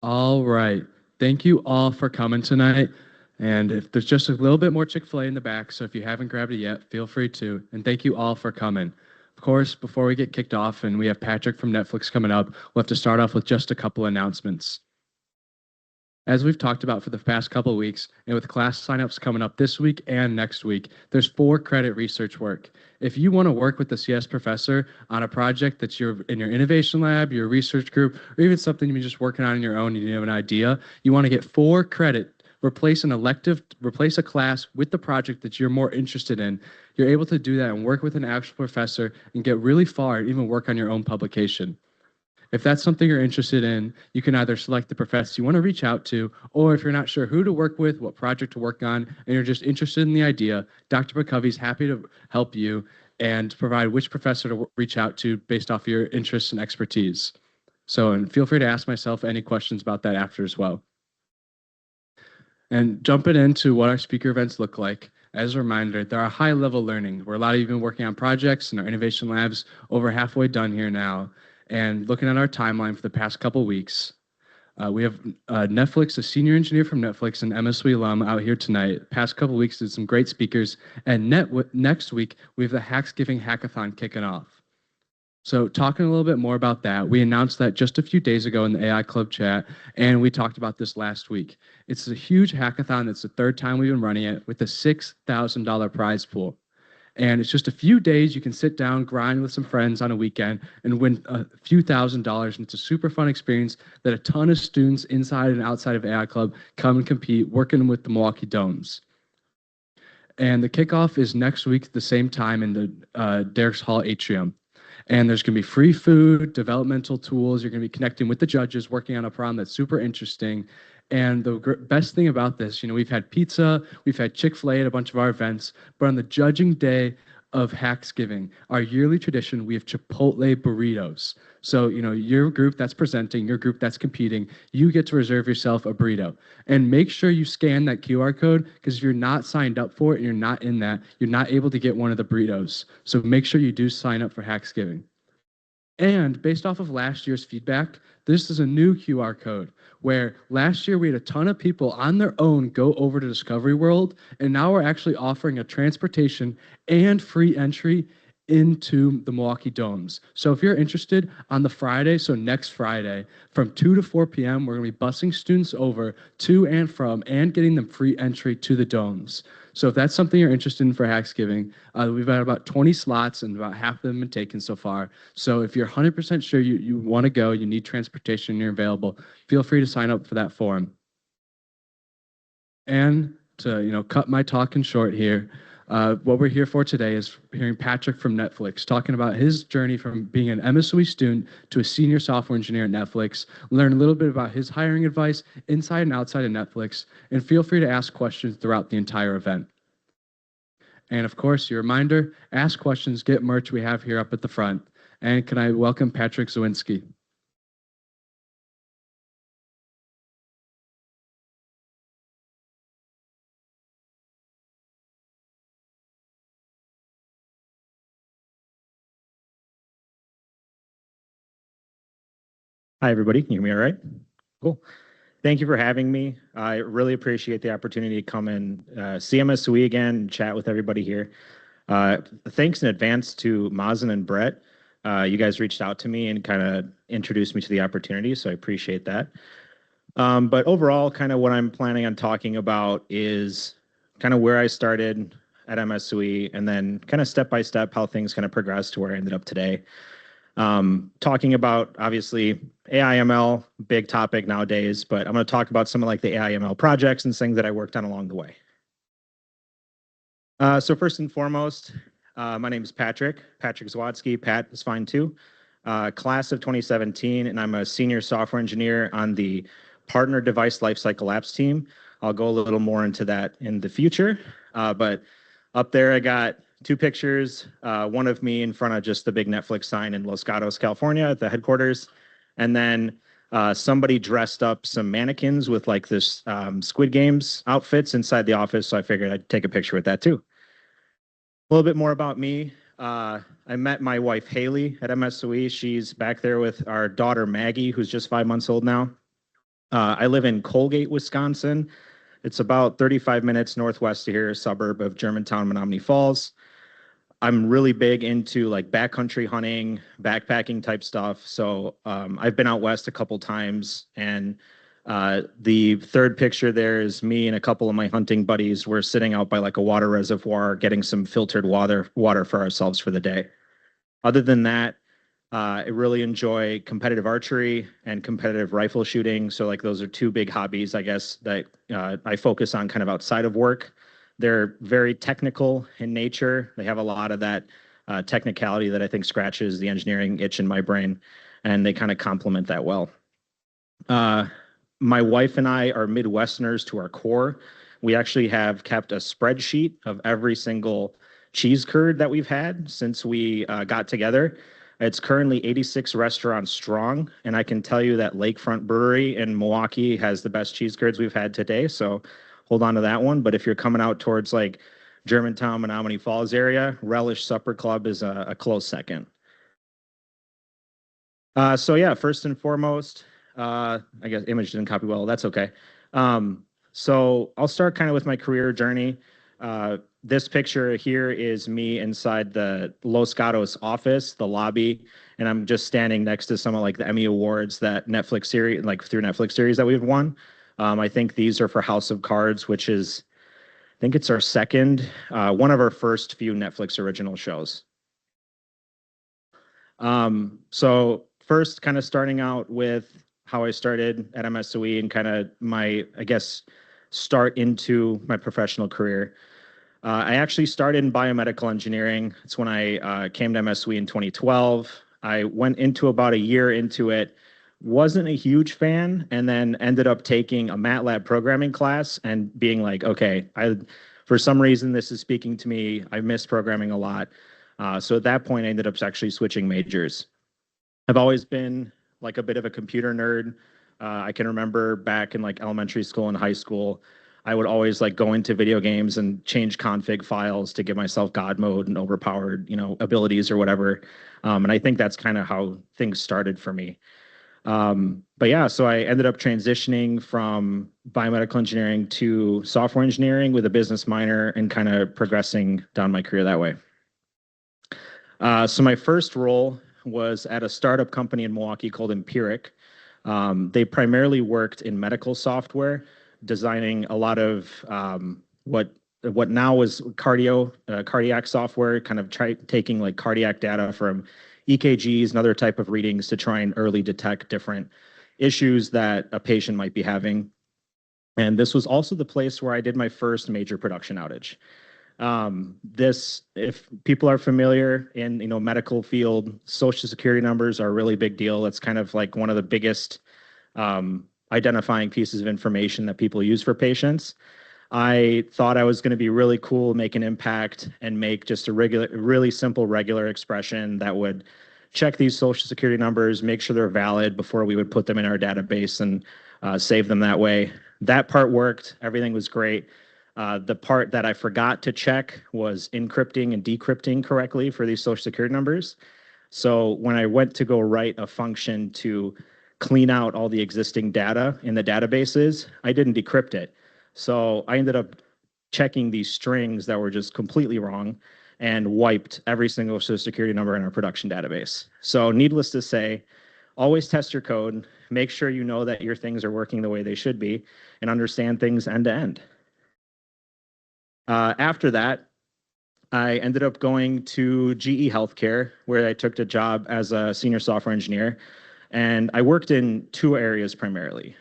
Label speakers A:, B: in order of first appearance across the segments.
A: All right. Thank you all for coming tonight. And if there's just a little bit more Chick-fil-A in the back, so if you haven't grabbed it yet, feel free to. And thank you all for coming. Of course, before we get kicked off and we have Patrick from Netflix coming up, we'll have to start off with just a couple announcements. As we've talked about for the past couple of weeks, and with class signups coming up this week and next week, there's 4 credit research work. If you want to work with the CS professor on a project that's in your innovation lab, your research group, or even something you're just working on your own, you have an idea, you want to get 4 credit, replace an elective, replace a class with the project that you're more interested in. You're able to do that and work with an actual professor and get really far and even work on your own publication. If that's something you're interested in, you can either select the professor you want to reach out to, or if you're not sure who to work with, what project to work on, and you're just interested in the idea, Dr. McCovey's happy to help you and provide which professor to reach out to based off your interests and expertise. So, and feel free to ask myself any questions about that after as well. And jumping into what our speaker events look like, as a reminder, there are high-level learning, where a lot of you have been working on projects in our innovation labs, over halfway done here now. And looking at our timeline for the past couple weeks, we have Netflix, a senior engineer from Netflix, and MSOE alum out here tonight. Past couple weeks did some great speakers, and next week we have the Hacksgiving Hackathon kicking off. So talking a little bit more about that, we announced that just a few days ago in the AI Club chat, and we talked about this last week. It's a huge hackathon. It's the 3rd time we've been running it with a $6,000 prize pool. And it's just a few days. You can sit down, grind with some friends on a weekend, and win a few $1,000s. And it's a super fun experience that a ton of students inside and outside of AI Club come and compete, working with the Milwaukee Domes. And the kickoff is next week at the same time in the Derrick's Hall atrium. And there's going to be free food, developmental tools. You're going to be connecting with the judges, working on a problem that's super interesting. And the best thing about this, we've had pizza, we've had Chick-fil-A at a bunch of our events, but on the judging day of Hacksgiving, our yearly tradition, we have Chipotle burritos. So, your group that's presenting, your group that's competing, you get to reserve yourself a burrito. And make sure you scan that QR code, because if you're not signed up for it and you're not in that, you're not able to get one of the burritos. So make sure you do sign up for Hacksgiving. And based off of last year's feedback, this is a new QR code where last year we had a ton of people on their own go over to Discovery World, and now we're actually offering a transportation and free entry into the Milwaukee Domes. So if you're interested, on the Friday, so next Friday, from 2 to 4 p.m., we're going to be busing students over to and from and getting them free entry to the Domes. So if that's something you're interested in for Hacksgiving, we've got about 20 slots and about half of them have been taken so far. So if you're 100% sure you want to go, you need transportation, and you're available, feel free to sign up for that form. And to cut my talking short here, what we're here for today is hearing Patrick from Netflix talking about his journey from being an MSOE student to a senior software engineer at Netflix, learn a little bit about his hiring advice inside and outside of Netflix, and feel free to ask questions throughout the entire event. And of course, your reminder, ask questions, get merch we have here up at the front. And can I welcome Patrick Zawinski?
B: Hi, everybody. Can you hear me all right? Cool. Thank you for having me. I really appreciate the opportunity to come and see MSOE again and chat with everybody here. Thanks in advance to Mazen and Brett. You guys reached out to me and kind of introduced me to the opportunity, so I appreciate that. But overall, kind of what I'm planning on talking about is kind of where I started at MSOE and then kind of step by step how things kind of progressed to where I ended up today. Talking about obviously AI ML, big topic nowadays, but I'm going to talk about some of like the AI ML projects and things that I worked on along the way. So first and foremost, my name is Patrick Zawadzki. Pat is fine too. Class of 2017, and I'm a senior software engineer on the partner device lifecycle apps team. I'll go a little more into that in the future, but up there I got 2 pictures, one of me in front of just the big Netflix sign in Los Gatos, California at the headquarters. And then somebody dressed up some mannequins with like this Squid Games outfits inside the office. So I figured I'd take a picture with that too. A little bit more about me. I met my wife, Haley, at MSOE. She's back there with our daughter, Maggie, who's just 5 months old now. I live in Colgate, Wisconsin. It's about 35 minutes northwest of here, a suburb of Germantown, Menominee Falls. I'm really big into like backcountry hunting, backpacking type stuff. So I've been out west a couple times, and the third picture there is me and a couple of my hunting buddies. We're sitting out by like a water reservoir, getting some filtered water for ourselves for the day. Other than that, I really enjoy competitive archery and competitive rifle shooting. So like those are two big hobbies, I guess, that I focus on kind of outside of work. They're very technical in nature. They have a lot of that technicality that I think scratches the engineering itch in my brain, and they kind of complement that well. Uh, my wife and I are Midwesterners to our core. We actually have kept a spreadsheet of every single cheese curd that we've had since we got together. It's currently 86 restaurants strong, and I can tell you that Lakefront Brewery in Milwaukee has the best cheese curds we've had today. So hold on to that one. But if you're coming out towards like Germantown, Menominee Falls area, Relish Supper Club is a close second. So yeah, first and foremost, I guess image didn't copy well. That's okay. So I'll start kind of with my career journey. This picture here is me inside the Los Gatos office, the lobby, and I'm just standing next to some of like the Emmy Awards that Netflix series, like through Netflix series that we've won. I think these are for House of Cards, which is, I think it's our second, one of our first few Netflix original shows. So first, kind of starting out with how I started at MSOE and kind of my, I guess, start into my professional career. I actually started in biomedical engineering. It's when I came to MSOE in 2012. I went into about a year into it, wasn't a huge fan, and then ended up taking a MATLAB programming class and being like, okay, for some reason this is speaking to me. I miss programming a lot. So at that point, I ended up actually switching majors. I've always been like a bit of a computer nerd. I can remember back in like elementary school and high school, I would always like go into video games and change config files to give myself God mode and overpowered, abilities or whatever. And I think that's kind of how things started for me. But yeah, so I ended up transitioning from biomedical engineering to software engineering with a business minor and kind of progressing down my career that way. So my first role was at a startup company in Milwaukee called Empiric. They primarily worked in medical software, designing a lot of what now is cardiac software, kind of taking like cardiac data from EKGs and other type of readings to try and early detect different issues that a patient might be having. And this was also the place where I did my first major production outage. If people are familiar in medical field, social security numbers are a really big deal. It's kind of like one of the biggest identifying pieces of information that people use for patients. I thought I was going to be really cool, make an impact, and make just a really simple regular expression that would check these social security numbers, make sure they're valid before we would put them in our database and save them that way. That part worked. Everything was great. The part that I forgot to check was encrypting and decrypting correctly for these social security numbers. So when I went to go write a function to clean out all the existing data in the databases, I didn't decrypt it. So I ended up checking these strings that were just completely wrong and wiped every single social security number in our production database. So needless to say, always test your code, make sure you know that your things are working the way they should be, and understand things end to end. After that, I ended up going to GE Healthcare, where I took a job as a senior software engineer. And I worked in two areas primarily.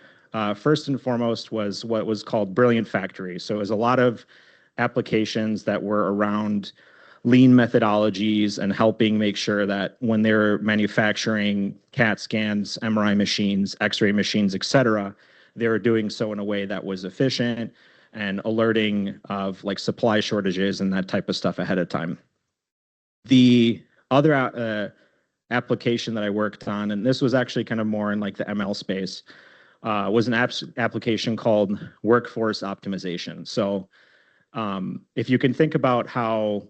B: First and foremost was what was called Brilliant Factory. So it was a lot of applications that were around lean methodologies and helping make sure that when they're manufacturing CAT scans, MRI machines, X-ray machines, et cetera, they were doing so in a way that was efficient and alerting of like supply shortages and that type of stuff ahead of time. The other application that I worked on, and this was actually kind of more in like the ML space, was an application called workforce optimization. So if you can think about how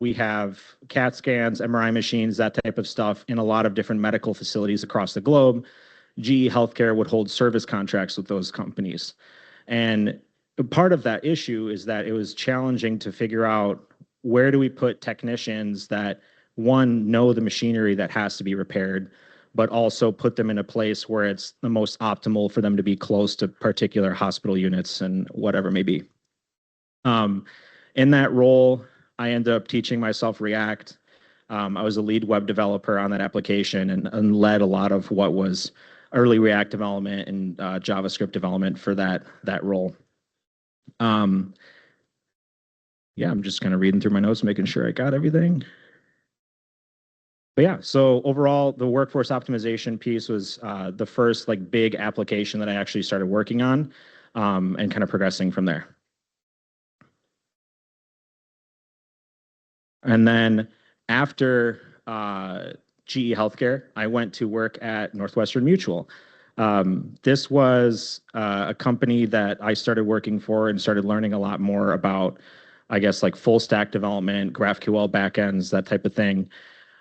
B: we have CAT scans, MRI machines, that type of stuff in a lot of different medical facilities across the globe, GE Healthcare would hold service contracts with those companies. And part of that issue is that it was challenging to figure out where do we put technicians that, one, know the machinery that has to be repaired, but also put them in a place where it's the most optimal for them to be close to particular hospital units and whatever may be. In that role, I ended up teaching myself React. I was a lead web developer on that application and led a lot of what was early React development and JavaScript development for that role. Yeah, I'm just kind of reading through my notes, making sure I got everything. But yeah, so overall, the workforce optimization piece was the first like big application that I actually started working on, and kind of progressing from there. And then after GE Healthcare, I went to work at Northwestern Mutual. This was a company that I started working for and started learning a lot more about, I guess, like full stack development, GraphQL backends, that type of thing.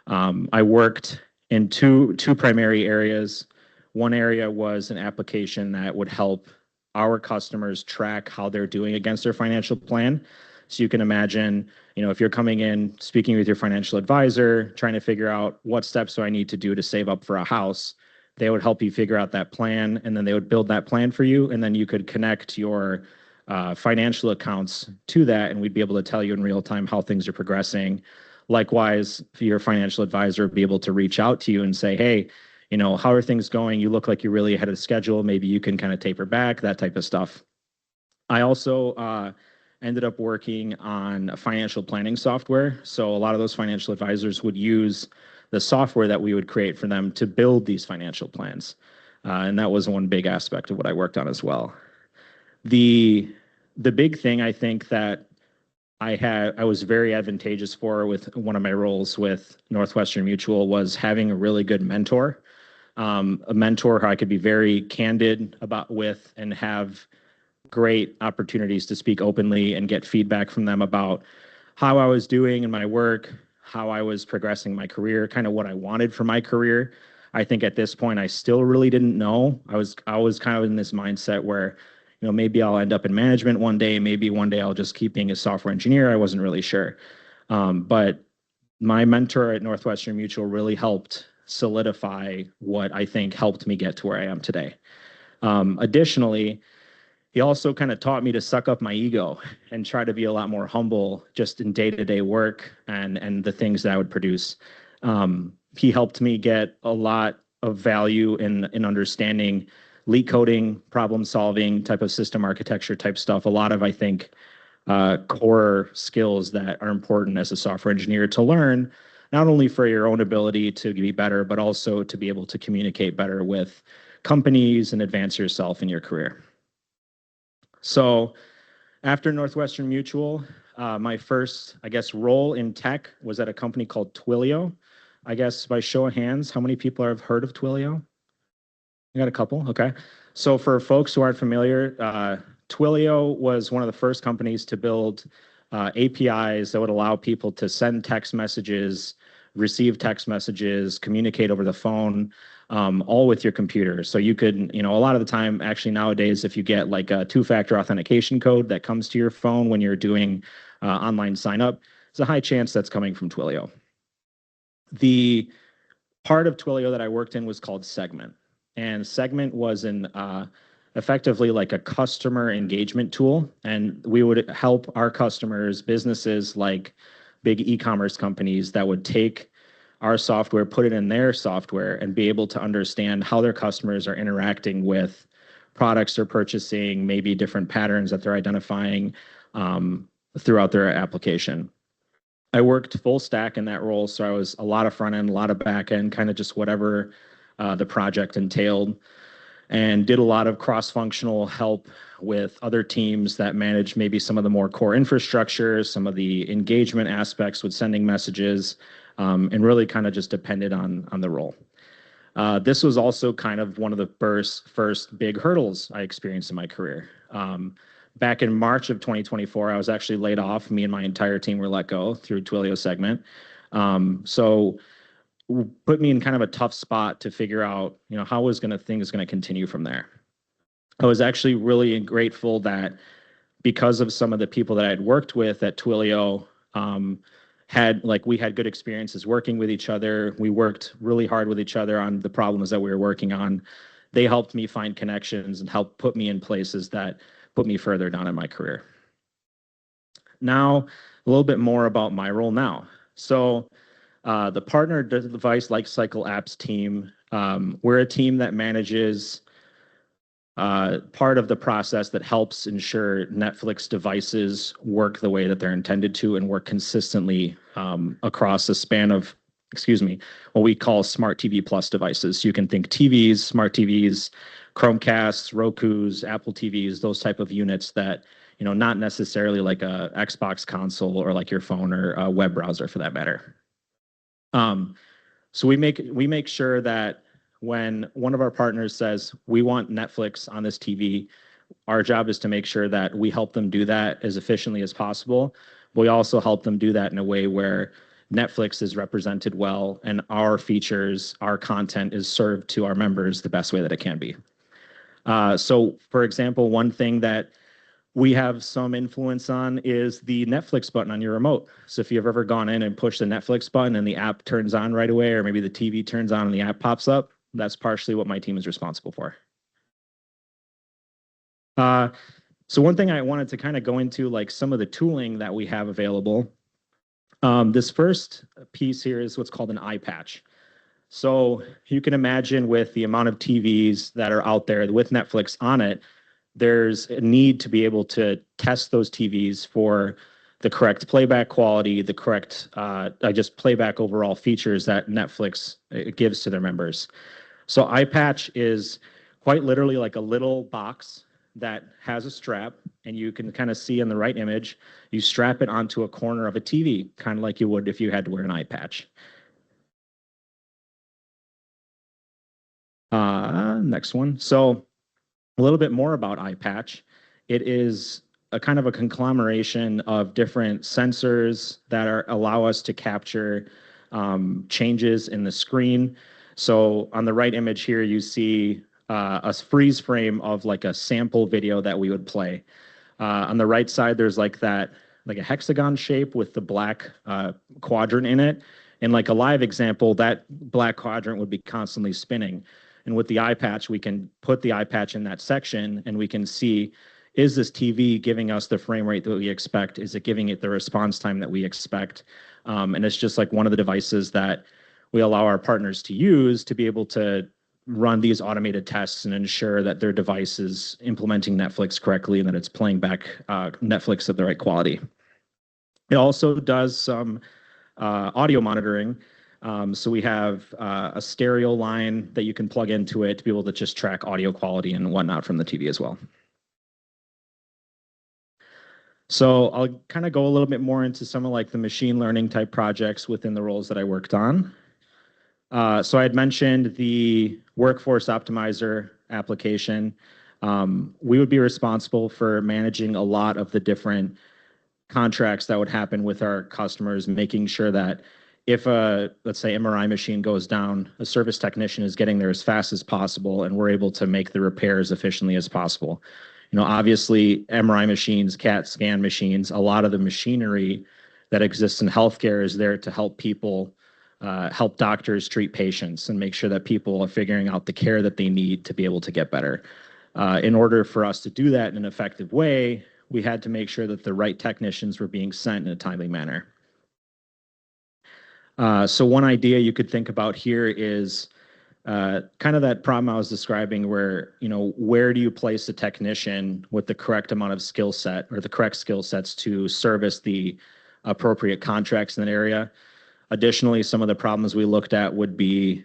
B: I worked in two primary areas. One area was an application that would help our customers track how they're doing against their financial plan. So you can imagine, if you're coming in, speaking with your financial advisor, trying to figure out what steps do I need to do to save up for a house, they would help you figure out that plan, and then they would build that plan for you, and then you could connect your financial accounts to that, and we'd be able to tell you in real time how things are progressing. Likewise, your financial advisor would be able to reach out to you and say, hey, how are things going? You look like you're really ahead of schedule. Maybe you can kind of taper back, that type of stuff. I also ended up working on financial planning software. So a lot of those financial advisors would use the software that we would create for them to build these financial plans. And that was one big aspect of what I worked on as well. The big thing I think that I was very advantageous for with one of my roles with Northwestern Mutual was having a really good mentor, a mentor who I could be very candid with and have great opportunities to speak openly and get feedback from them about how I was doing in my work, how I was progressing my career, kind of what I wanted for my career. I think at this point I still really didn't know. I was kind of in this mindset where, maybe I'll end up in management one day, maybe one day I'll just keep being a software engineer. I wasn't really sure. But my mentor at Northwestern Mutual really helped solidify what I think helped me get to where I am today. Additionally, he also kind of taught me to suck up my ego and try to be a lot more humble just in day-to-day work and the things that I would produce. He helped me get a lot of value in understanding leak coding, problem solving, type of system architecture type stuff. A lot of, I think, core skills that are important as a software engineer to learn, not only for your own ability to be better, but also to be able to communicate better with companies and advance yourself in your career. So after Northwestern Mutual, my first, I guess, role in tech was at a company called Twilio. I guess by show of hands, how many people have heard of Twilio? I got a couple, okay. So for folks who aren't familiar, Twilio was one of the first companies to build APIs that would allow people to send text messages, receive text messages, communicate over the phone, all with your computer. So you could, a lot of the time, actually nowadays, if you get like a two-factor authentication code that comes to your phone when you're doing online sign up, there's a high chance that's coming from Twilio. The part of Twilio that I worked in was called Segment. And Segment was effectively like a customer engagement tool. And we would help our customers, businesses like big e-commerce companies that would take our software, put it in their software, and be able to understand how their customers are interacting with products they're purchasing, maybe different patterns that they're identifying throughout their application. I worked full stack in that role, so I was a lot of front end, a lot of back end, kind of just whatever the project entailed, and did a lot of cross-functional help with other teams that manage maybe some of the more core infrastructure, some of the engagement aspects with sending messages, and really kind of just depended on the role. This was also kind of one of the first big hurdles I experienced in my career. Back in March of 2024, I was actually laid off. Me and my entire team were let go through Twilio Segment. So put me in kind of a tough spot to figure out, how things going to continue from there. I was actually really grateful that because of some of the people that I had worked with at Twilio, we had good experiences working with each other. We worked really hard with each other on the problems that we were working on. They helped me find connections and helped put me in places that put me further down in my career. Now, a little bit more about my role now. So the partner device lifecycle apps team, we're a team that manages part of the process that helps ensure Netflix devices work the way that they're intended to and work consistently across a span of, what we call smart TV plus devices. You can think TVs, smart TVs, Chromecasts, Rokus, Apple TVs, those type of units that, not necessarily like a Xbox console or like your phone or a web browser for that matter. So we make sure that when one of our partners says, we want Netflix on this TV, our job is to make sure that we help them do that as efficiently as possible. We also help them do that in a way where Netflix is represented well and our features, our content is served to our members the best way that it can be. So for example, one thing that we have some influence on is the Netflix button on your remote. So if you've ever gone in and pushed the Netflix button and the app turns on right away, or maybe the TV turns on and the app pops up, that's partially what my team is responsible for. So one thing I wanted to kind of go into, like some of the tooling that we have available. This first piece here is what's called an eye patch. So you can imagine with the amount of TVs that are out there with Netflix on it, there's a need to be able to test those TVs for the correct playback quality, the correct just playback overall features that Netflix gives to their members. So iPatch is quite literally like a little box that has a strap, and you can kind of see in the right image, you strap it onto a corner of a TV, kind of like you would if you had to wear an eye patch. Next one. So a little bit more about iPatch. It is a kind of a conglomeration of different sensors that allow us to capture changes in the screen. So on the right image here, you see a freeze frame of like a sample video that we would play. On the right side, there's like a hexagon shape with the black quadrant in it. And like a live example, that black quadrant would be constantly spinning. And with the eye patch, we can put the eye patch in that section and we can see, is this TV giving us the frame rate that we expect? Is it giving it the response time that we expect? And it's just like one of the devices that we allow our partners to use to be able to run these automated tests and ensure that their device is implementing Netflix correctly and that it's playing back Netflix at the right quality. It also does some audio monitoring. So we have a stereo line that you can plug into it to be able to just track audio quality and whatnot from the TV as well. So I'll kind of go a little bit more into some of like the machine learning type projects within the roles that I worked on. So I had mentioned the workforce optimizer application. We would be responsible for managing a lot of the different contracts that would happen with our customers, making sure that if a, let's say, MRI machine goes down, a service technician is getting there as fast as possible, and we're able to make the repair as efficiently as possible. Obviously, MRI machines, CAT scan machines, a lot of the machinery that exists in healthcare is there to help people, help doctors treat patients and make sure that people are figuring out the care that they need to be able to get better. In order for us to do that in an effective way, we had to make sure that the right technicians were being sent in a timely manner. So one idea you could think about here is kind of that problem I was describing where, where do you place a technician with the correct amount of skill set or the correct skill sets to service the appropriate contracts in that area? Additionally, some of the problems we looked at would be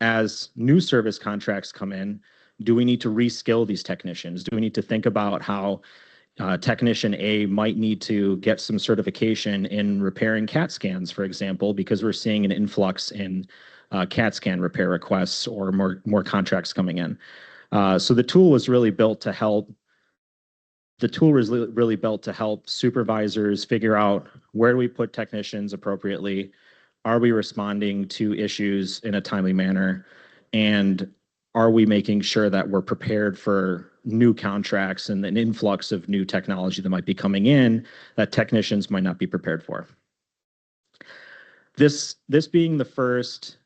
B: as new service contracts come in, do we need to reskill these technicians? Do we need to think about how technician A might need to get some certification in repairing CAT scans, for example, because we're seeing an influx in CAT scan repair requests or more contracts coming in. So the tool was really built to help. The tool was really built to help supervisors figure out where do we put technicians appropriately, are we responding to issues in a timely manner? And are we making sure that we're prepared for new contracts and an influx of new technology that might be coming in that technicians might not be prepared for? This being the first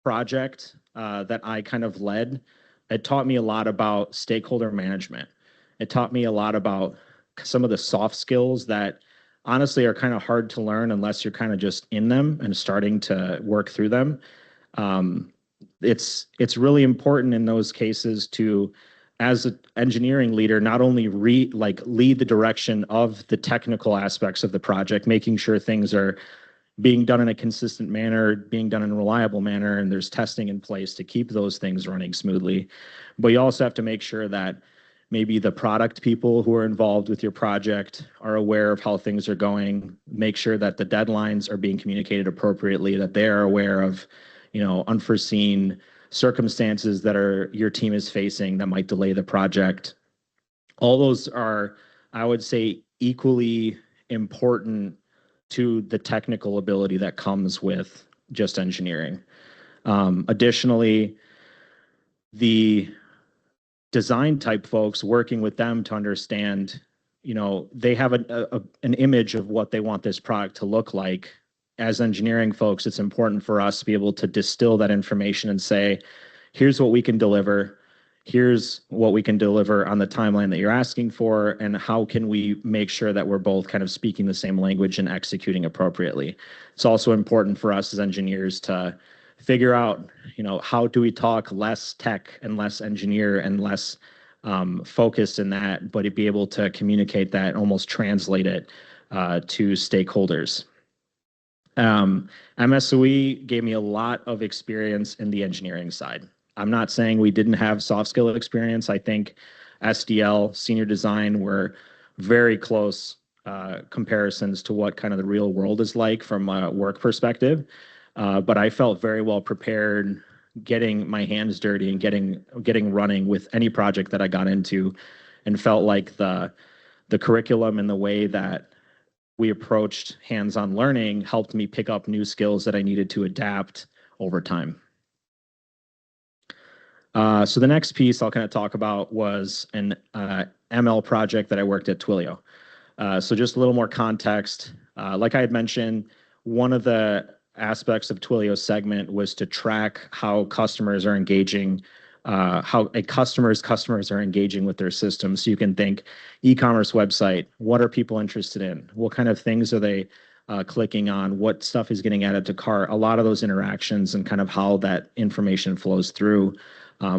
B: project that I kind of led, it taught me a lot about stakeholder management. It taught me a lot about some of the soft skills that honestly are kind of hard to learn unless you're kind of just in them and starting to work through them. It's really important in those cases to, as an engineering leader, not only lead the direction of the technical aspects of the project, making sure things are being done in a consistent manner, being done in a reliable manner, and there's testing in place to keep those things running smoothly. But you also have to make sure that maybe the product people who are involved with your project are aware of how things are going, make sure that the deadlines are being communicated appropriately, that they are aware of, unforeseen circumstances that your team is facing that might delay the project. All those are, I would say, equally important to the technical ability that comes with just engineering. Additionally, the design type folks, working with them to understand, they have an image of what they want this product to look like. As engineering folks, it's important for us to be able to distill that information and say, here's what we can deliver. Here's what we can deliver on the timeline that you're asking for, and how can we make sure that we're both kind of speaking the same language and executing appropriately. It's also important for us as engineers to figure out, how do we talk less tech and less engineer and less focused in that, but to be able to communicate that and almost translate it to stakeholders. MSOE gave me a lot of experience in the engineering side. I'm not saying we didn't have soft skill experience. I think SDL, senior design, were very close comparisons to what kind of the real world is like from a work perspective. But I felt very well prepared getting my hands dirty and getting running with any project that I got into, and felt like the curriculum and the way that we approached hands-on learning helped me pick up new skills that I needed to adapt over time. So the next piece I'll kind of talk about was an ML project that I worked at Twilio. So just a little more context. Like I had mentioned, one of the aspects of Twilio's segment was to track how customers are engaging, how a customer's customers are engaging with their system. So you can think e-commerce website, what are people interested in? What kind of things are they clicking on? What stuff is getting added to cart? A lot of those interactions and kind of how that information flows through.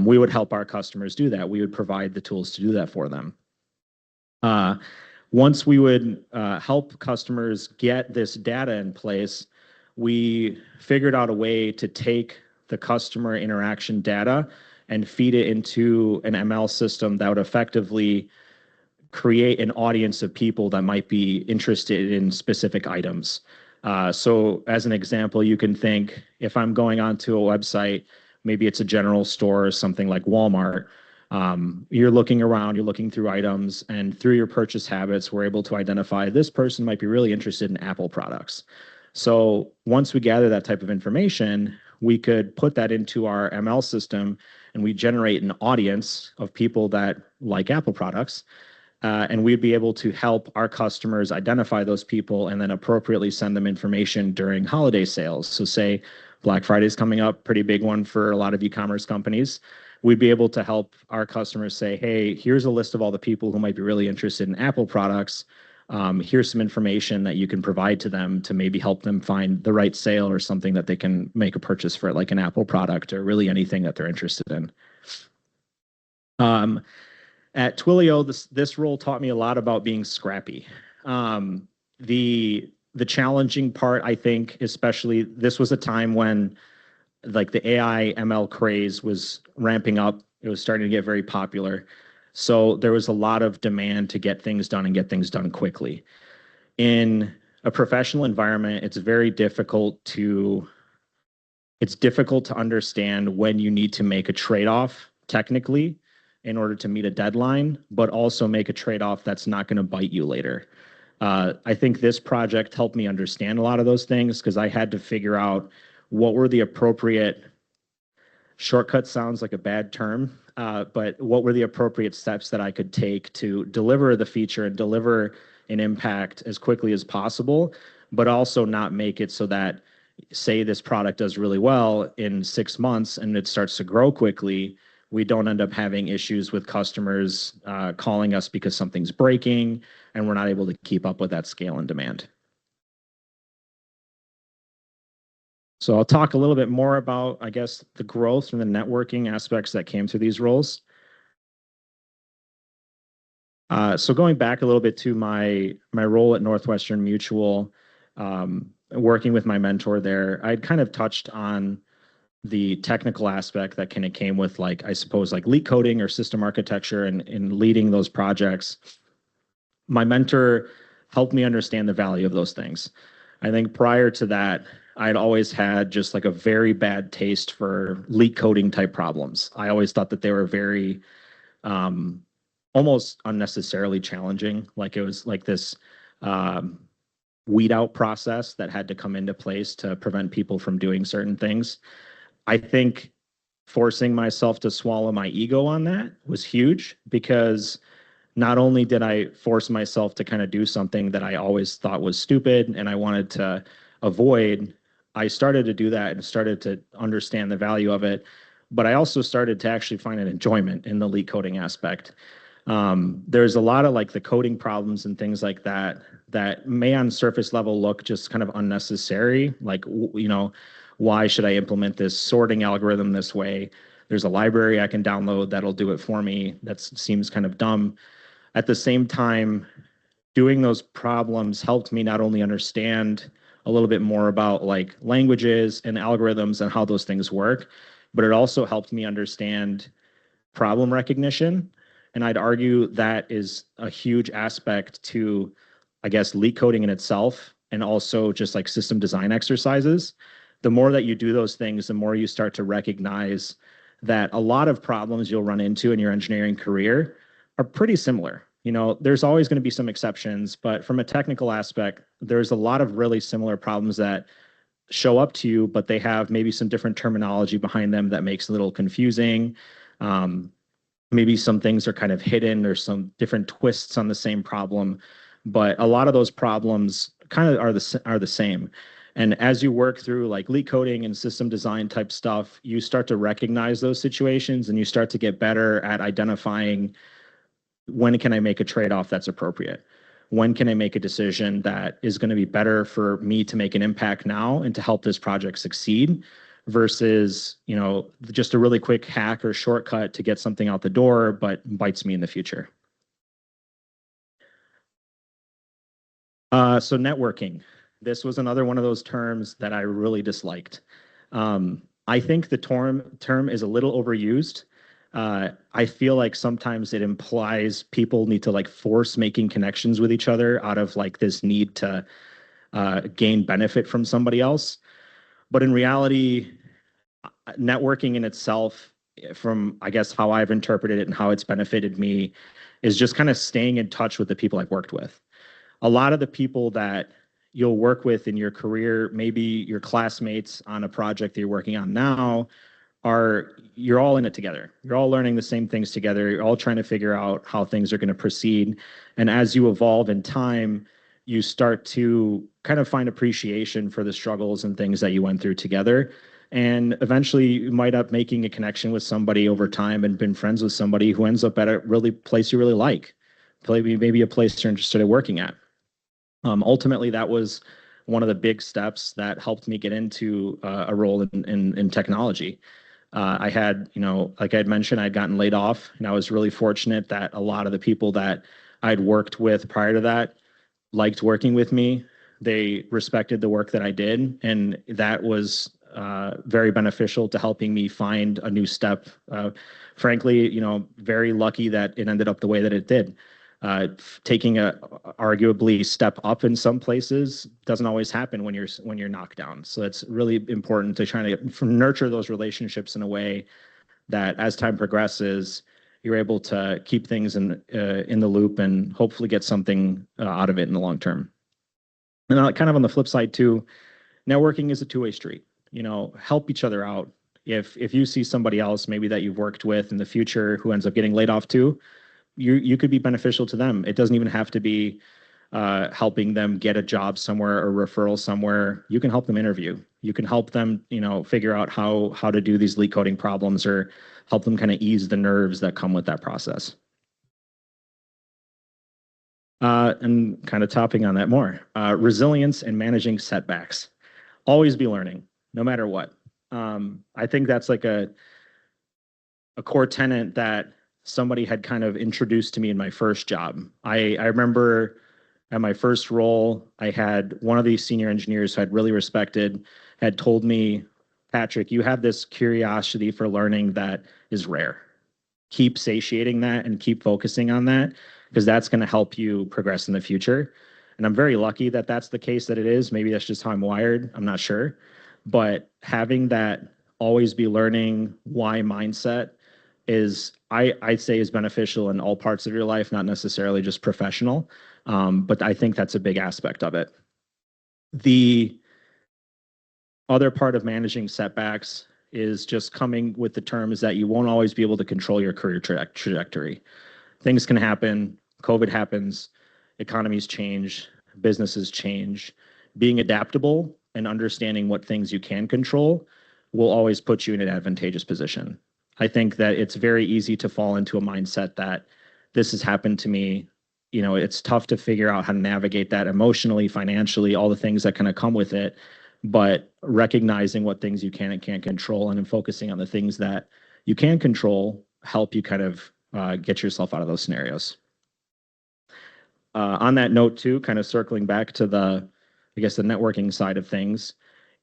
B: We would help our customers do that. We would provide the tools to do that for them. Once we would help customers get this data in place, we figured out a way to take the customer interaction data and feed it into an ML system that would effectively create an audience of people that might be interested in specific items. So as an example, you can think, if I'm going onto a website, maybe it's a general store or something like Walmart, you're looking around, you're looking through items, and through your purchase habits, we're able to identify this person might be really interested in Apple products. So once we gather that type of information, we could put that into our ML system, and we generate an audience of people that like Apple products. And we'd be able to help our customers identify those people and then appropriately send them information during holiday sales. So say Black Friday is coming up, pretty big one for a lot of e-commerce companies. We'd be able to help our customers say, hey, here's a list of all the people who might be really interested in Apple products. Here's some information that you can provide to them to maybe help them find the right sale or something that they can make a purchase for, like an Apple product or really anything that they're interested in. At Twilio, this role taught me a lot about being scrappy. The challenging part, I think, especially, this was a time when like the AI ML craze was ramping up. It was starting to get very popular. So there was a lot of demand to get things done and get things done quickly. In a professional environment, it's difficult to understand when you need to make a trade-off technically in order to meet a deadline, but also make a trade-off that's not going to bite you later. I think this project helped me understand a lot of those things because I had to figure out what were the appropriate shortcut sounds like a bad term, but what were the appropriate steps that I could take to deliver the feature and deliver an impact as quickly as possible, but also not make it so that, say, this product does really well in 6 months and it starts to grow quickly, we don't end up having issues with customers calling us because something's breaking and we're not able to keep up with that scale and demand. So I'll talk a little bit more about, I guess, the growth and the networking aspects that came through these roles. So going back a little bit to my role at Northwestern Mutual, working with my mentor there, I'd kind of touched on the technical aspect that kind of came with, like, I suppose, like leak coding or system architecture and in leading those projects. My mentor helped me understand the value of those things. I think prior to that, I'd always had just like a very bad taste for leak coding type problems. I always thought that they were very almost unnecessarily challenging. Like it was like this weed out process that had to come into place to prevent people from doing certain things. I think forcing myself to swallow my ego on that was huge because not only did I force myself to kind of do something that I always thought was stupid and I wanted to avoid, I started to do that and started to understand the value of it. But I also started to actually find an enjoyment in the leak coding aspect. There's a lot of like the coding problems and things like that that may on surface level look just kind of unnecessary. Like, you know, why should I implement this sorting algorithm this way? There's a library I can download that'll do it for me. That seems kind of dumb. At the same time, doing those problems helped me not only understand a little bit more about like languages and algorithms and how those things work, but it also helped me understand problem recognition. And I'd argue that is a huge aspect to, I guess, leak coding in itself and also just like system design exercises. The more that you do those things, the more you start to recognize that a lot of problems you'll run into in your engineering career are pretty similar. You know, there's always going to be some exceptions, but from a technical aspect, there's a lot of really similar problems that show up to you, but they have maybe some different terminology behind them that makes it a little confusing. Maybe some things are kind of hidden. There's some different twists on the same problem, but a lot of those problems kind of are the same. And as you work through like leak coding and system design type stuff, you start to recognize those situations and you start to get better at identifying when can I make a trade-off that's appropriate? When can I make a decision that is going to be better for me to make an impact now and to help this project succeed versus, you know, just a really quick hack or shortcut to get something out the door, but bites me in the future. So networking. This was another one of those terms that I really disliked. I think the term is a little overused. I feel like sometimes it implies people need to like force making connections with each other out of like this need to gain benefit from somebody else. But in reality, networking in itself, from I guess how I've interpreted it and how it's benefited me, is just kind of staying in touch with the people I've worked with. A lot of the people that you'll work with in your career, maybe your classmates on a project that you're working on now, you're all in it together. You're all learning the same things together. You're all trying to figure out how things are going to proceed. And as you evolve in time, you start to kind of find appreciation for the struggles and things that you went through together. And eventually you might up making a connection with somebody over time and been friends with somebody who ends up at a really place you really like, maybe a place you're interested in working at. Ultimately, that was one of the big steps that helped me get into a role in technology. I had, you know, like I had mentioned, I'd gotten laid off, and I was really fortunate that a lot of the people that I'd worked with prior to that liked working with me. They respected the work that I did, and that was very beneficial to helping me find a new step. Frankly, you know, very lucky that it ended up the way that it did. Taking a arguably step up in some places doesn't always happen when you're knocked down. So it's really important to try to nurture those relationships in a way that as time progresses, you're able to keep things in the loop and hopefully get something out of it in the long term. And kind of on the flip side too, networking is a two-way street. Help each other out. If you see somebody else maybe that you've worked with in the future who ends up getting laid off too, you could be beneficial to them. It doesn't even have to be helping them get a job somewhere or referral somewhere. You can help them interview. You can help them, figure out how to do these leak coding problems or help them kind of ease the nerves that come with that process. And kind of topping on that more, resilience and managing setbacks. Always be learning, no matter what. I think that's like a core tenet that somebody had kind of introduced to me in my first job. I remember at my first role, I had one of these senior engineers who I'd really respected had told me, Patrick, you have this curiosity for learning that is rare. Keep satiating that and keep focusing on that, because that's going to help you progress in the future. And I'm very lucky that that's the case that it is. Maybe that's just how I'm wired. I'm not sure. But having that always be learning why mindset is, I'd say, is beneficial in all parts of your life, not necessarily just professional. But I think that's a big aspect of it. The other part of managing setbacks is just coming with the term is that you won't always be able to control your career trajectory. Things can happen. COVID happens. Economies change. Businesses change. Being adaptable and understanding what things you can control will always put you in an advantageous position. I think that it's very easy to fall into a mindset that this has happened to me. It's tough to figure out how to navigate that emotionally, financially, all the things that kind of come with it. But recognizing what things you can and can't control and then focusing on the things that you can control help you kind of get yourself out of those scenarios. On that note too, kind of circling back to the networking side of things,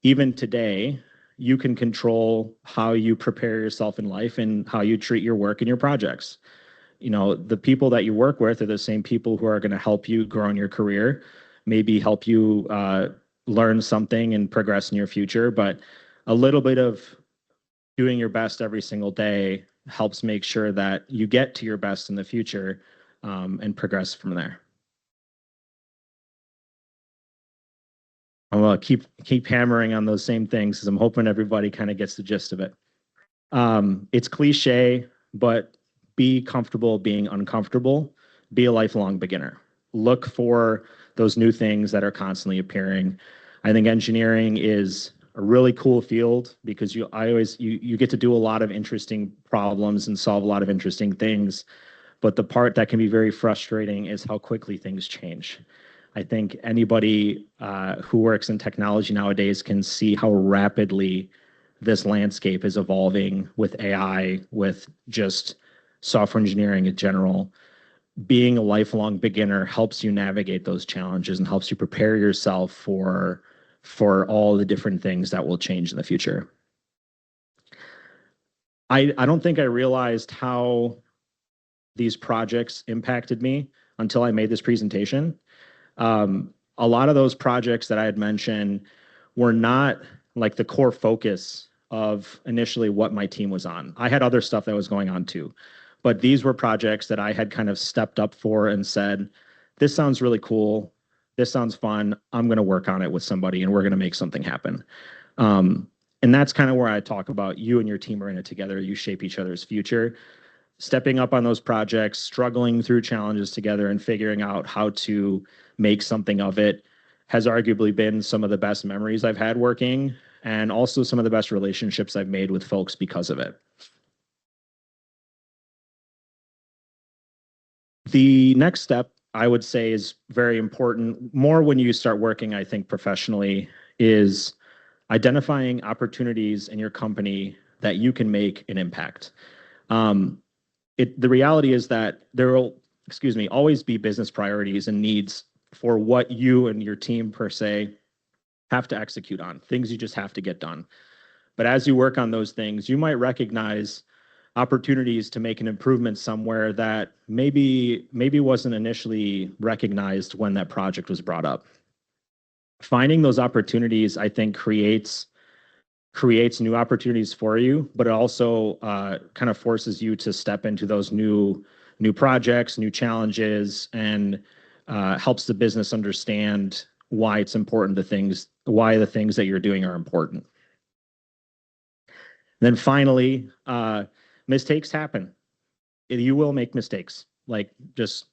B: even today, you can control how you prepare yourself in life and how you treat your work and your projects. The people that you work with are the same people who are going to help you grow in your career, maybe help you learn something and progress in your future. But a little bit of doing your best every single day helps make sure that you get to your best in the future and progress from there. I'm gonna keep hammering on those same things because I'm hoping everybody kind of gets the gist of it. It's cliche, but be comfortable being uncomfortable. Be a lifelong beginner. Look for those new things that are constantly appearing. I think engineering is a really cool field because you get to do a lot of interesting problems and solve a lot of interesting things. But the part that can be very frustrating is how quickly things change. I think anybody who works in technology nowadays can see how rapidly this landscape is evolving with AI, with just software engineering in general. Being a lifelong beginner helps you navigate those challenges and helps you prepare yourself for all the different things that will change in the future. I don't think I realized how these projects impacted me until I made this presentation. A lot of those projects that I had mentioned were not like the core focus of initially what my team was on. I had other stuff that was going on too, but these were projects that I had kind of stepped up for and said, this sounds really cool. This sounds fun. I'm going to work on it with somebody and we're going to make something happen. And that's kind of where I talk about you and your team are in it together. You shape each other's future. Stepping up on those projects, struggling through challenges together and figuring out how to make something of it has arguably been some of the best memories I've had working and also some of the best relationships I've made with folks because of it. The next step I would say is very important, more when you start working, I think, professionally, is identifying opportunities in your company that you can make an impact. The reality is that there will, always be business priorities and needs for what you and your team per se have to execute on, things you just have to get done. But as you work on those things, you might recognize opportunities to make an improvement somewhere that maybe wasn't initially recognized when that project was brought up. Finding those opportunities, I think, creates creates new opportunities for you, but it also kind of forces you to step into those new projects, new challenges, and helps the business understand why it's important, why the things that you're doing are important. Then finally, mistakes happen. You will make mistakes, like just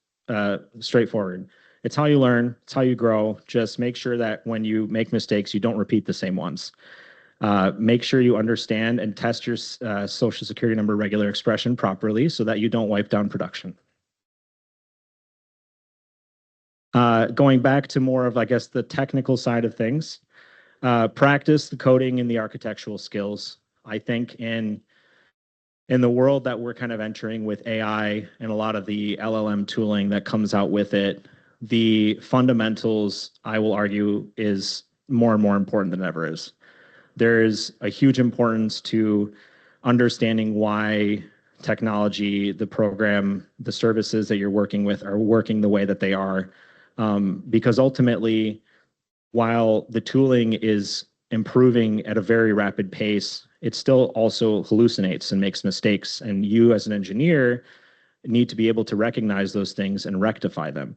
B: straightforward. It's how you learn, it's how you grow. Just make sure that when you make mistakes, you don't repeat the same ones. Make sure you understand and test your social security number regular expression properly so that you don't wipe down production. Going back to more of, I guess, the technical side of things, practice the coding and the architectural skills. I think in the world that we're kind of entering with AI and a lot of the LLM tooling that comes out with it, the fundamentals, I will argue, is more and more important than ever is. There's a huge importance to understanding why technology, the program, the services that you're working with are working the way that they are. Because ultimately, while the tooling is improving at a very rapid pace, it still also hallucinates and makes mistakes. And you as an engineer need to be able to recognize those things and rectify them.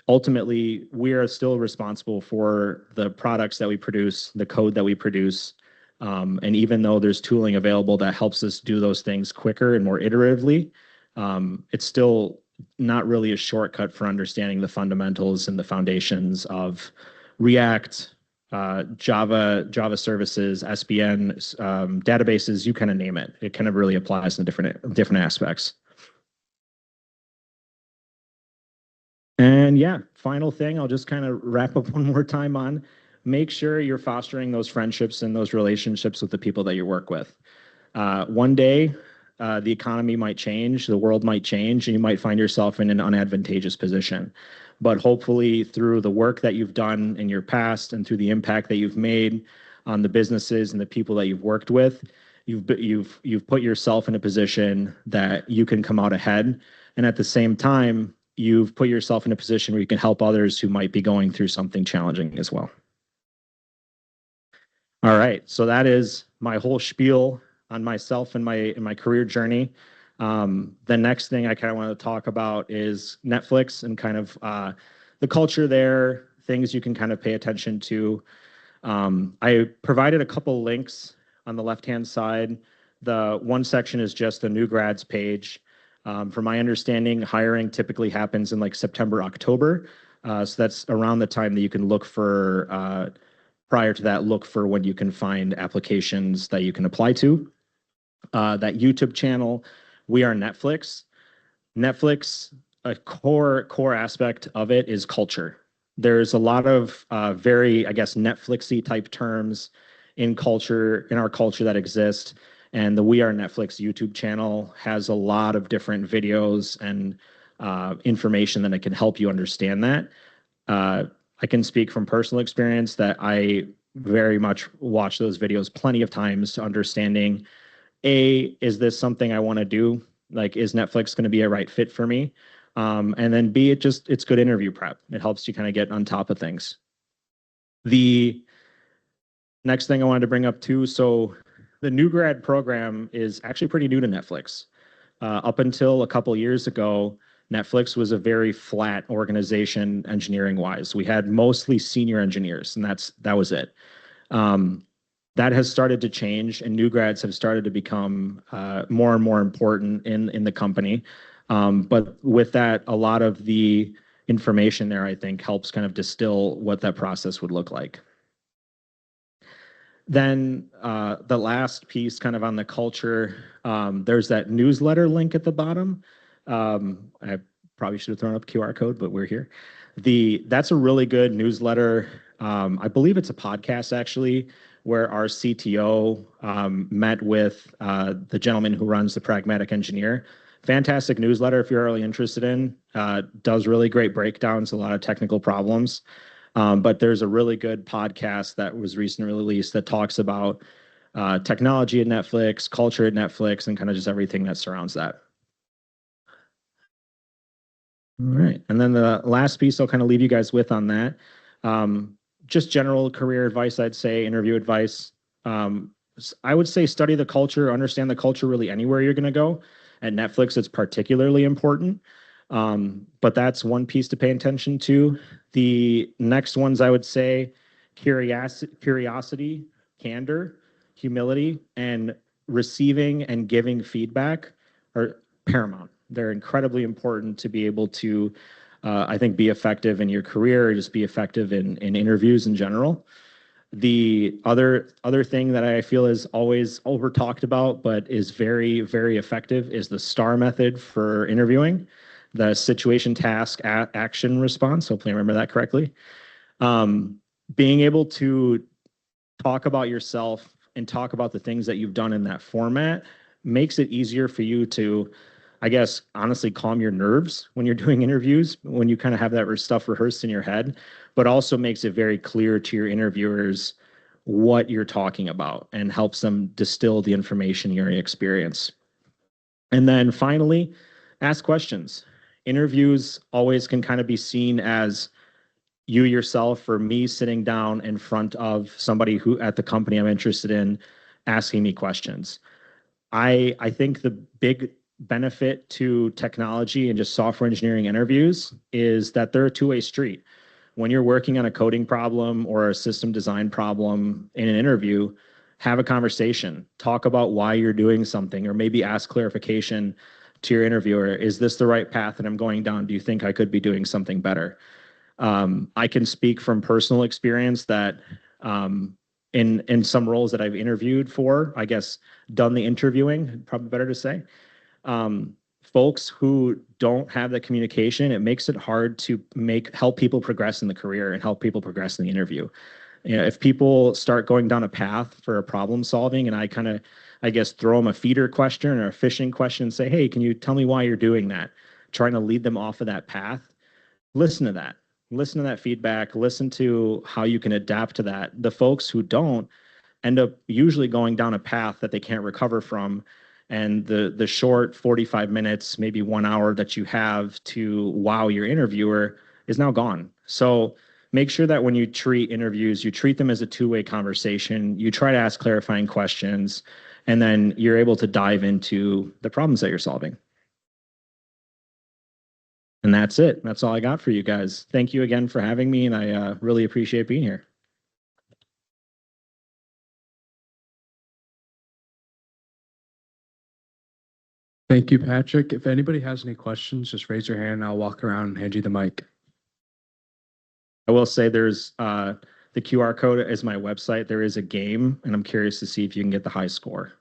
B: Ultimately, we are still responsible for the products that we produce, the code that we produce. And even though there's tooling available that helps us do those things quicker and more iteratively, it's still not really a shortcut for understanding the fundamentals and the foundations of React, Java services, SBN, databases, you kind of name it. It kind of really applies in different aspects. And yeah, final thing, I'll just kind of wrap up one more time on, make sure you're fostering those friendships and those relationships with the people that you work with. One day, the economy might change, the world might change, and you might find yourself in an unadvantageous position. But hopefully through the work that you've done in your past and through the impact that you've made on the businesses and the people that you've worked with, you've put yourself in a position that you can come out ahead. And at the same time, you've put yourself in a position where you can help others who might be going through something challenging as well. All right, so that is my whole spiel on myself and my career journey. The next thing I kind of want to talk about is Netflix and kind of the culture there, things you can kind of pay attention to. I provided a couple links on the left-hand side. The one section is just the new grads page. From my understanding, hiring typically happens in like September, October. So that's around the time that you can look for, prior to that, look for when you can find applications that you can apply to. That YouTube channel, We Are Netflix. Netflix, a core aspect of it is culture. There's a lot of very, I guess, Netflixy type terms in our culture that exist. And the We Are Netflix YouTube channel has a lot of different videos and information that can help you understand that. I can speak from personal experience that I very much watch those videos plenty of times to understanding, A, is this something I want to do? Like, is Netflix going to be a right fit for me? And then B, it's good interview prep. It helps you kind of get on top of things. The next thing I wanted to bring up too, so the new grad program is actually pretty new to Netflix. Up until a couple years ago, Netflix was a very flat organization engineering-wise. We had mostly senior engineers, and that was it. That has started to change, and new grads have started to become more and more important in the company. But with that, a lot of the information there, I think, helps kind of distill what that process would look like. Then the last piece kind of on the culture, there's that newsletter link at the bottom. I probably should have thrown up a QR code, but we're here. That's a really good newsletter. I believe it's a podcast actually, where our CTO met with the gentleman who runs the Pragmatic Engineer. Fantastic newsletter if you're really interested in. Does really great breakdowns, a lot of technical problems. But there's a really good podcast that was recently released that talks about technology at Netflix, culture at Netflix, and kind of just everything that surrounds that. All right. And then the last piece I'll kind of leave you guys with on that. Just general career advice, I'd say, interview advice. I would say study the culture, understand the culture really anywhere you're going to go. At Netflix, it's particularly important. But that's one piece to pay attention to. The next ones I would say curiosity, candor, humility, and receiving and giving feedback are paramount. They're incredibly important to be able to, I think, be effective in your career or just be effective in interviews in general. The other thing that I feel is always over talked about, but is very, very effective is the STAR method for interviewing, the situation, task, action, response. Hopefully I remember that correctly. Being able to talk about yourself and talk about the things that you've done in that format makes it easier for you to, I guess, honestly calm your nerves when you're doing interviews, when you kind of have that stuff rehearsed in your head, but also makes it very clear to your interviewers what you're talking about and helps them distill the information in your experience. And then finally, ask questions. Interviews always can kind of be seen as you yourself or me sitting down in front of somebody who at the company I'm interested in asking me questions. I think the big benefit to technology and just software engineering interviews is that they're a two-way street. When you're working on a coding problem or a system design problem in an interview, have a conversation, talk about why you're doing something, or maybe ask clarification to your interviewer. Is this the right path that I'm going down? Do you think I could be doing something better? I can speak from personal experience that in some roles that I've interviewed for, I guess, done the interviewing, probably better to say, folks who don't have the communication, it makes it hard to help people progress in the career and help people progress in the interview. You know, if people start going down a path for a problem solving and I kind of, I guess, throw them a feeder question or a fishing question and say, hey, can you tell me why you're doing that? Trying to lead them off of that path. Listen to that. Listen to that feedback. Listen to how you can adapt to that. The folks who don't end up usually going down a path that they can't recover from. And the short 45 minutes, maybe 1 hour that you have to wow your interviewer is now gone. So make sure that when you treat interviews, you treat them as a two-way conversation. You try to ask clarifying questions, and then you're able to dive into the problems that you're solving. And that's it. That's all I got for you guys. Thank you again for having me, and I really appreciate being here.
A: Thank you, Patrick. If anybody has any questions, just raise your hand and I'll walk around and hand you the mic.
B: I will say there's the QR code is my website. There is a game, and I'm curious to see if you can get the high score.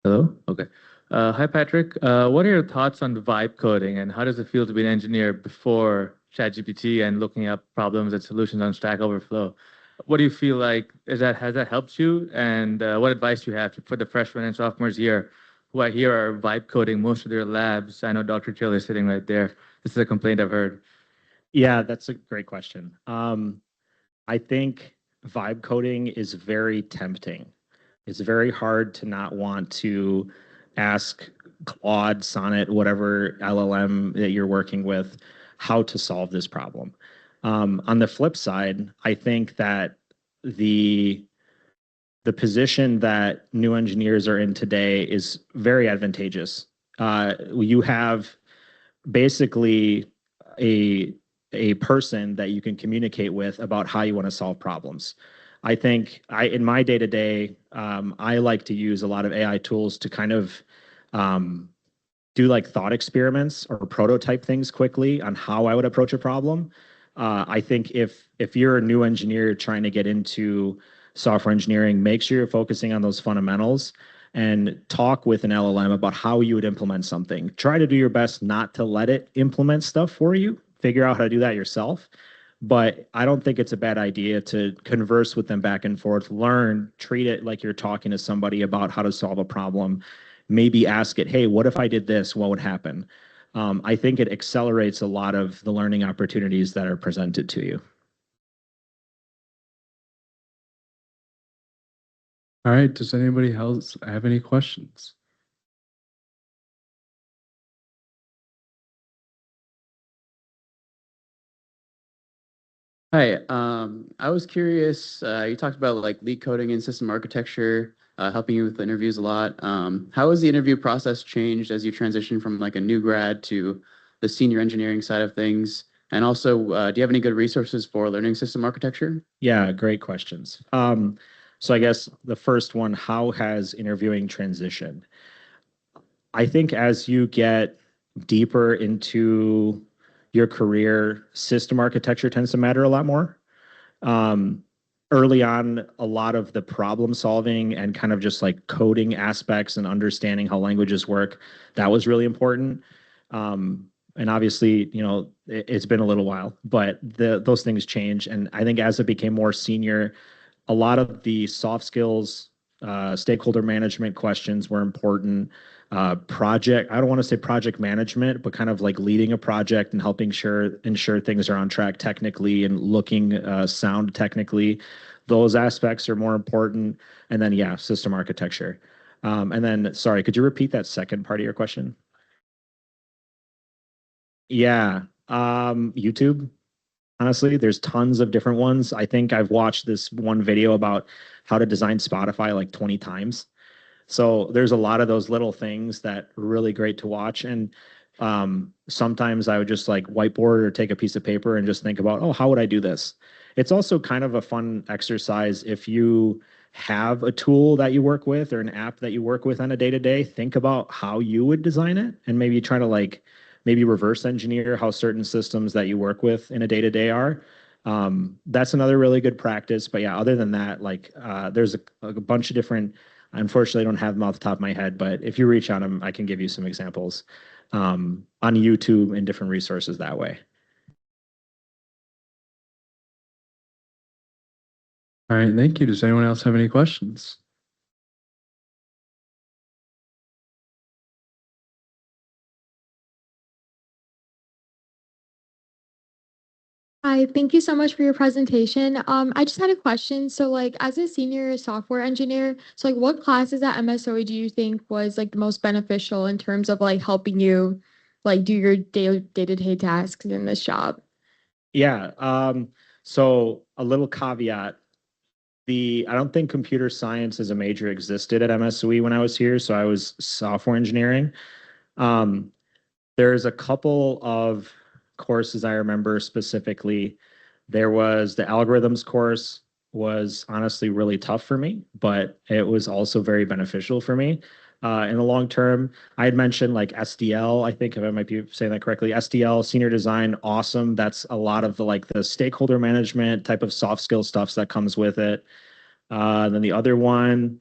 C: Hello? Okay. Hi, Patrick. What are your thoughts on vibe coding and how does it feel to be an engineer before ChatGPT and looking up problems and solutions on Stack Overflow? What do you feel like has that helped you? And what advice do you have for the freshmen and sophomores here who I hear are vibe coding most of their labs? I know Dr. Chill is sitting right there. This is a complaint I've heard.
B: Yeah, that's a great question. I think vibe coding is very tempting. It's very hard to not want to ask Claude, Sonnet, whatever LLM that you're working with, how to solve this problem. On the flip side, I think that the position that new engineers are in today is very advantageous. You have basically a person that you can communicate with about how you want to solve problems. I think in my day to day, I like to use a lot of AI tools to kind of do like thought experiments or prototype things quickly on how I would approach a problem. I think if you're a new engineer trying to get into software engineering, make sure you're focusing on those fundamentals and talk with an LLM about how you would implement something. Try to do your best not to let it implement stuff for you. Figure out how to do that yourself. But I don't think it's a bad idea to converse with them back and forth, learn, treat it like you're talking to somebody about how to solve a problem. Maybe ask it, hey, what if I did this? What would happen? I think it accelerates a lot of the learning opportunities that are presented to you.
A: All right, does anybody else have any questions?
D: Hi, I was curious, you talked about like lead coding and system architecture, helping you with interviews a lot. How has the interview process changed as you transition from like a new grad to the senior engineering side of things? And also, do you have any good resources for learning system architecture?
B: Yeah, great questions. So I guess the first one, how has interviewing transitioned? I think as you get deeper into your career, system architecture tends to matter a lot more. Um, Early on, a lot of the problem solving and kind of just like coding aspects and understanding how languages work, that was really important. And obviously, it's been a little while, but those things change. And I think as it became more senior, a lot of the soft skills, stakeholder management questions were important. I don't want to say project management, but kind of like leading a project and helping ensure things are on track technically and looking sound technically. Those aspects are more important. And then, yeah, system architecture. And then, sorry, could you repeat that second part of your question? Yeah, YouTube. Honestly, there's tons of different ones. I think I've watched this one video about how to design Spotify like 20 times. So there's a lot of those little things that are really great to watch. And sometimes I would just like whiteboard or take a piece of paper and just think about, oh, how would I do this? It's also kind of a fun exercise if you have a tool that you work with or an app that you work with on a day to day, think about how you would design it and maybe try to like maybe reverse engineer how certain systems that you work with in a day to day are. That's another really good practice. But yeah, other than that, like there's a bunch of different. Unfortunately, I don't have them off the top of my head, but if you reach on them, I can give you some examples on YouTube and different resources that way.
A: All right, thank you. Does anyone else have any questions?
E: Hi, thank you so much for your presentation. I just had a question. So like as a senior software engineer, so like what classes at MSOE do you think was like the most beneficial in terms of like helping you like do your day-to-day tasks in this job?
B: Yeah. So a little caveat. I don't think computer science as a major existed at MSOE when I was here, so I was software engineering. Um, there's a couple of courses I remember specifically. There was the algorithms course was honestly really tough for me, but it was also very beneficial for me. In the long term, I had mentioned like SDL, I think if I might be saying that correctly, SDL, senior design, awesome. That's a lot of the like the stakeholder management type of soft skill stuffs that comes with it. Then the other one,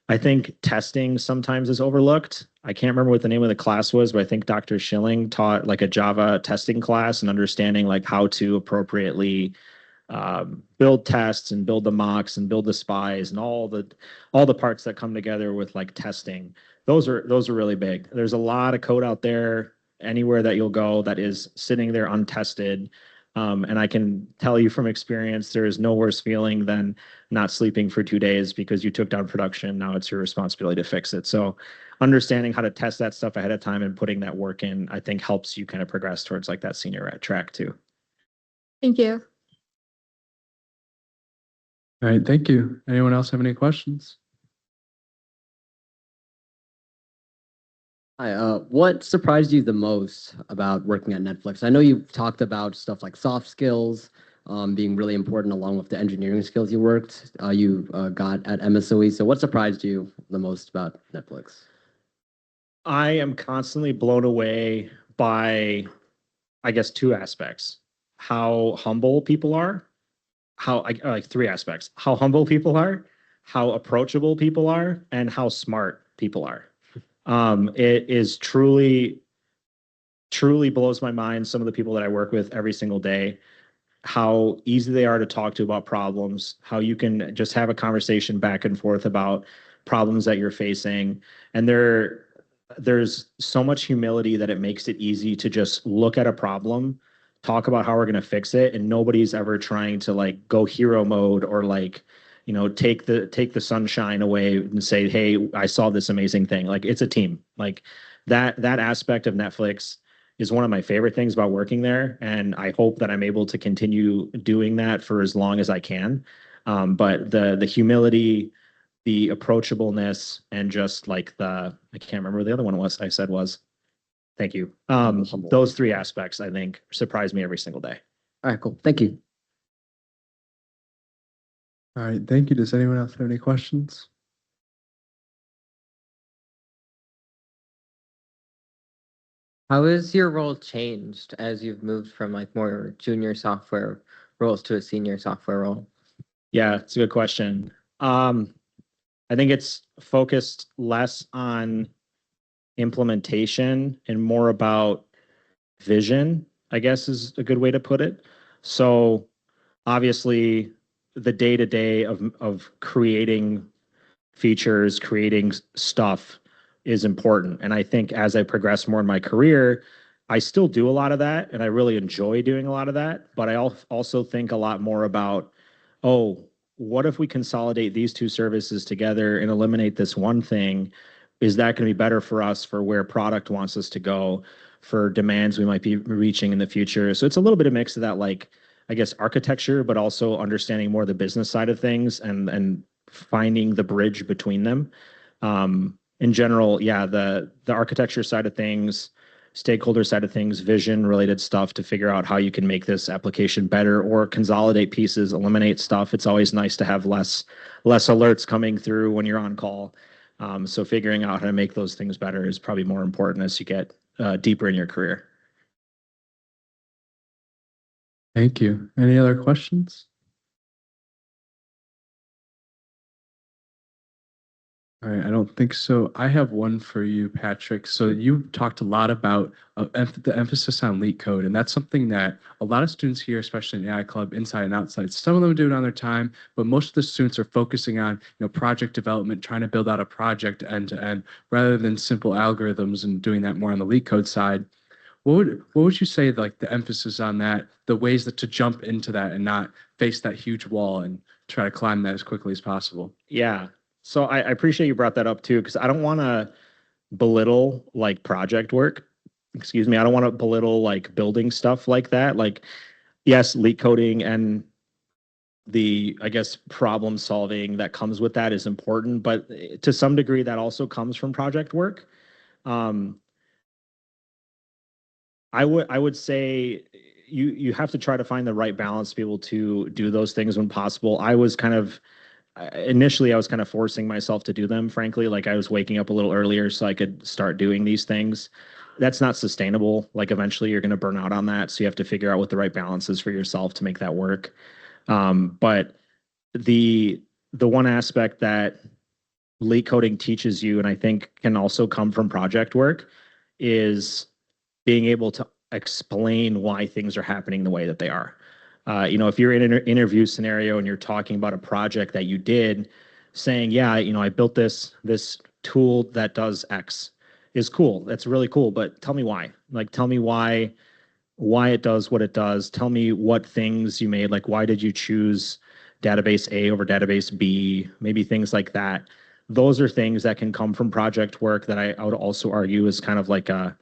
B: I think testing sometimes is overlooked. I can't remember what the name of the class was, but I think Dr. Schilling taught like a Java testing class and understanding like how to appropriately build tests and build the mocks and build the spies and all the parts that come together with like testing. Those are really big. There's a lot of code out there anywhere that you'll go that is sitting there untested. And I can tell you from experience, there is no worse feeling than not sleeping for 2 days because you took down production. Now it's your responsibility to fix it. So understanding how to test that stuff ahead of time and putting that work in, I think helps you kind of progress towards like that senior track too.
E: Thank you.
A: All right, thank you. Anyone else have any questions?
F: Hi, what surprised you the most about working at Netflix? I know you talked about stuff like soft skills being really important along with the engineering skills you got at MSOE. So what surprised you the most about Netflix?
B: I am constantly blown away by, I guess, two aspects. How humble people are, like three aspects. How humble people are, how approachable people are, and how smart people are. It is truly blows my mind, some of the people that I work with every single day, how easy they are to talk to about problems, how you can just have a conversation back and forth about problems that you're facing. And there's so much humility that it makes it easy to just look at a problem, talk about how we're going to fix it, and nobody's ever trying to like go hero mode or like, take the sunshine away and say, hey, I saw this amazing thing. Like, it's a team. Like that aspect of Netflix is one of my favorite things about working there. And I hope that I'm able to continue doing that for as long as I can. But the humility, the approachableness, and just like I can't remember what the other one was I said was. Thank you. Those three aspects, I think, surprise me every single day.
F: All right, cool. Thank you.
A: All right, thank you. Does anyone else have any questions?
G: How has your role changed as you've moved from like more junior software roles to a senior software role?
B: Yeah, it's a good question. I think it's focused less on implementation and more about vision, I guess is a good way to put it. So obviously the day-to-day of creating features, creating stuff is important. And I think as I progress more in my career, I still do a lot of that and I really enjoy doing a lot of that. But I also think a lot more about, oh, what if we consolidate these two services together and eliminate this one thing? Is that going to be better for us for where product wants us to go, for demands we might be reaching in the future? So it's a little bit of mix of that, like, I guess, architecture, but also understanding more the business side of things and finding the bridge between them. In general, yeah, the architecture side of things, stakeholder side of things, vision related stuff to figure out how you can make this application better or consolidate pieces, eliminate stuff. It's always nice to have less alerts coming through when you're on call. So figuring out how to make those things better is probably more important as you get deeper in your career.
A: Thank you. Any other questions? All right, I don't think so. I have one for you, Patrick. So you talked a lot about the emphasis on leak code, and that's something that a lot of students here, especially in AI Club, inside and outside, some of them do it on their time, but most of the students are focusing on project development, trying to build out a project end to end, rather than simple algorithms and doing that more on the leak code side. What would you say like the emphasis on that, the ways that to jump into that and not face that huge wall and try to climb that as quickly as possible?
B: Yeah. So I appreciate you brought that up too, because I don't want to belittle like project work. Excuse me. I don't want to belittle like building stuff like that. Like, yes, leak coding and the, I guess, problem solving that comes with that is important, but to some degree that also comes from project work. I would say you have to try to find the right balance to be able to do those things when possible. Initially I was kind of forcing myself to do them, frankly. Like, I was waking up a little earlier so I could start doing these things. That's not sustainable. Like, eventually you're going to burn out on that. So you have to figure out what the right balance is for yourself to make that work. But the one aspect that leak coding teaches you, and I think can also come from project work, is being able to explain why things are happening the way that they are. If you're in an interview scenario and you're talking about a project that you did, saying, yeah, I built this tool that does X is cool. That's really cool. But tell me why. Like, tell me why it does what it does. Tell me what things you made. Like, why did you choose database A over database B? Maybe things like that. Those are things that can come from project work that I would also argue is kind of like a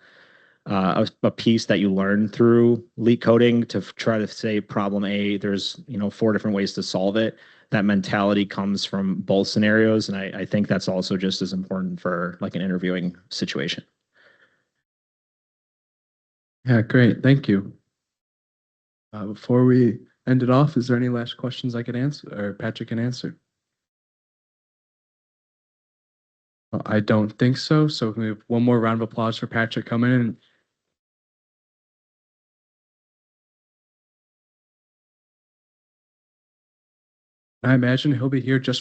B: piece that you learn through leak coding to try to say problem A, there's 4 different ways to solve it. That mentality comes from both scenarios, and I think that's also just as important for like an interviewing situation.
A: Yeah, great. Thank you. Before we end it off, is there any last questions I can answer or Patrick can answer? Well, I don't think so. So can we have one more round of applause for Patrick coming in? I imagine he'll be here just